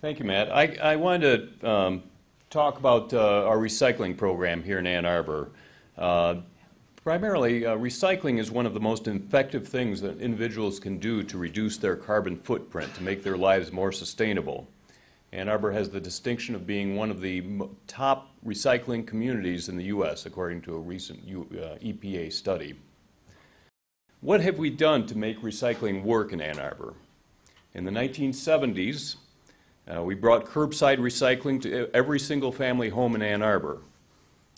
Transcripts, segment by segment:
Thank you, Matt. I wanted to talk about our recycling program here in Ann Arbor. Primarily, recycling is one of the most effective things that individuals can do to reduce their carbon footprint, to make their lives more sustainable. Ann Arbor has the distinction of being one of the top recycling communities in the U.S., according to a recent EPA study. What have we done to make recycling work in Ann Arbor? In the 1970s, we brought curbside recycling to every single family home in Ann Arbor.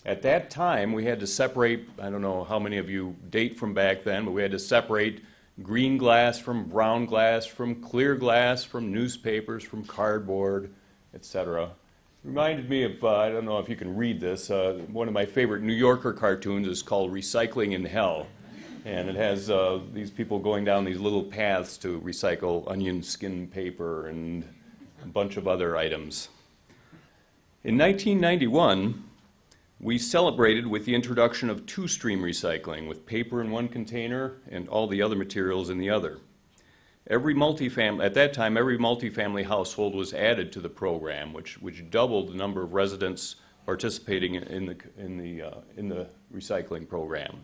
At that time, we had to separate, I don't know how many of you date from back then, but we had to separate green glass from brown glass, from clear glass, from newspapers, from cardboard, etc. Reminded me of, I don't know if you can read this, one of my favorite New Yorker cartoons is called Recycling in Hell. And it has these people going down these little paths to recycle onion skin paper and a bunch of other items. In 1991, we celebrated with the introduction of two-stream recycling, with paper in one container and all the other materials in the other. At that time, every multifamily household was added to the program, which doubled the number of residents participating in the recycling program.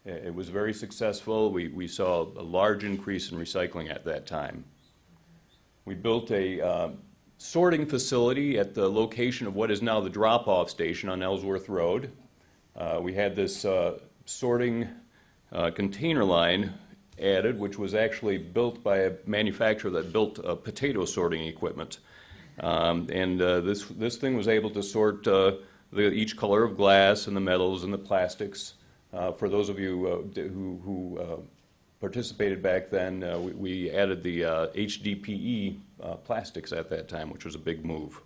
It was very successful. We saw a large increase in recycling at that time. We built a sorting facility at the location of what is now the drop-off station on Ellsworth Road. We had this sorting container line added, which was actually built by a manufacturer that built potato sorting equipment. This thing was able to sort each color of glass and the metals and the plastics. For those of you who participated back then, we added the HDPE plastics at that time, which was a big move.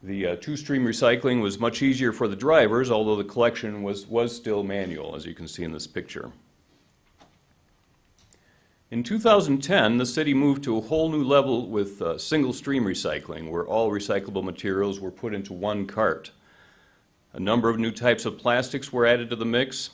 The two-stream recycling was much easier for the drivers, although the collection was still manual, as you can see in this picture. In 2010, the city moved to a whole new level with single-stream recycling, where all recyclable materials were put into one cart. A number of new types of plastics were added to the mix.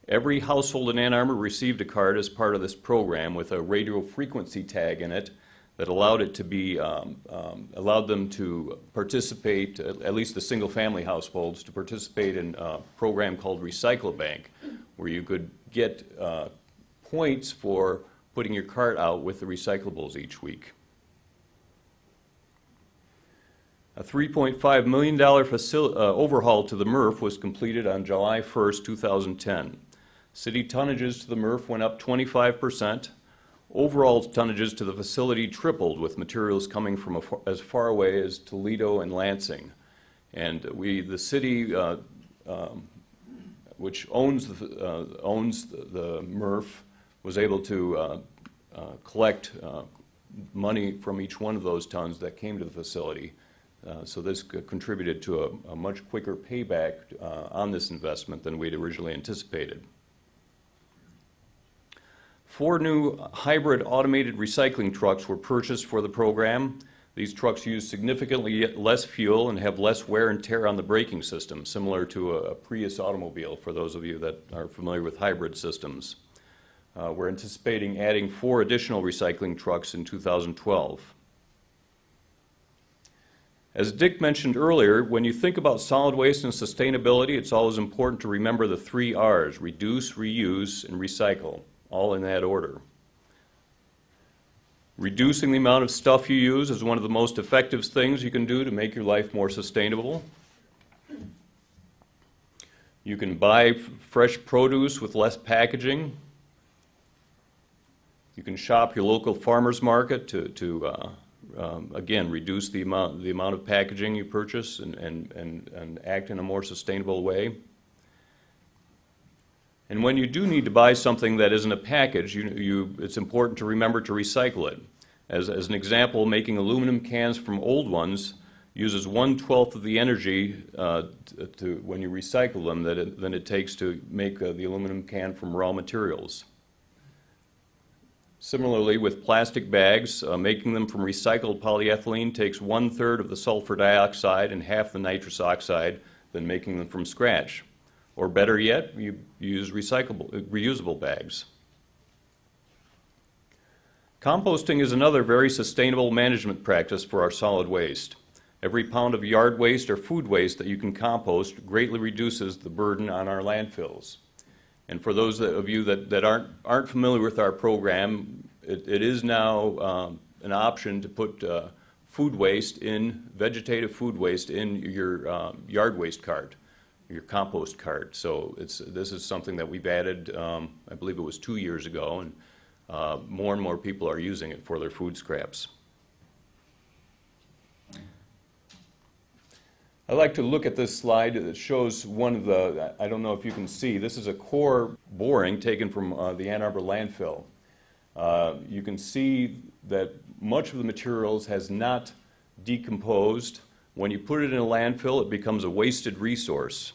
Every household in Ann Arbor received a card as part of this program with a radio frequency tag in it that allowed it to be allowed them to participate, at least the single-family households, to participate in a program called Recycle Bank, where you could get points for putting your cart out with the recyclables each week. A $3.5 million overhaul to the MRF was completed on July 1st, 2010. City tonnages to the MRF went up 25%. Overall tonnages to the facility tripled, with materials coming from as far away as Toledo and Lansing. And the city, which owns the MRF, was able to collect money from each one of those tons that came to the facility. So this contributed to a much quicker payback on this investment than we'd originally anticipated. 4 new hybrid automated recycling trucks were purchased for the program. These trucks use significantly less fuel and have less wear and tear on the braking system, similar to a Prius automobile, for those of you that are familiar with hybrid systems. We're anticipating adding 4 additional recycling trucks in 2012. As Dick mentioned earlier, when you think about solid waste and sustainability, it's always important to remember the 3 R's: reduce, reuse, and recycle, all in that order. Reducing the amount of stuff you use is one of the most effective things you can do to make your life more sustainable. You can buy fresh produce with less packaging. You can shop your local farmer's market to again, reduce the amount of packaging you purchase and act in a more sustainable way. And when you do need to buy something that isn't a package, it's important to remember to recycle it. As an example, making aluminum cans from old ones uses 1/12 of the energy when you recycle them than it takes to make the aluminum can from raw materials. Similarly, with plastic bags, making them from recycled polyethylene takes 1/3 of the sulfur dioxide and half the nitrous oxide than making them from scratch. Or better yet, you use reusable bags. Composting is another very sustainable management practice for our solid waste. Every pound of yard waste or food waste that you can compost greatly reduces the burden on our landfills. And for those of you that aren't familiar with our program, it is now an option to put vegetative food waste in your yard waste cart, your compost cart. So this is something that we've added, I believe it was 2 years ago, and more and more people are using it for their food scraps. I like to look at this slide that shows one of the, I don't know if you can see, this is a core boring taken from the Ann Arbor landfill. You can see that much of the materials has not decomposed. When you put it in a landfill, it becomes a wasted resource.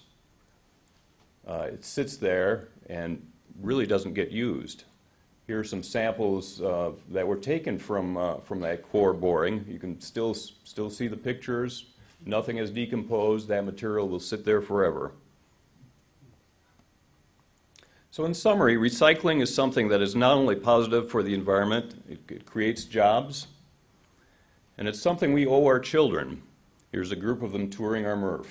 It sits there and really doesn't get used. Here are some samples that were taken from that core boring. You can still see the pictures. Nothing has decomposed. That material will sit there forever. So in summary, recycling is something that is not only positive for the environment, it creates jobs, and it's something we owe our children. Here's a group of them touring our MRF.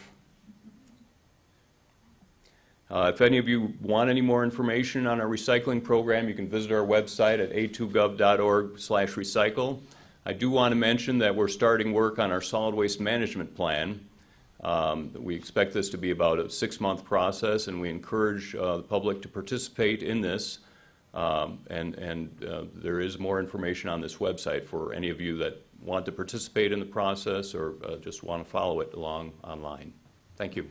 If any of you want any more information on our recycling program, you can visit our website at a2gov.org/recycle. I do want to mention that we're starting work on our solid waste management plan. We expect this to be about a 6-month process, and we encourage the public to participate in this. There is more information on this website for any of you that want to participate in the process or just want to follow it along online. Thank you.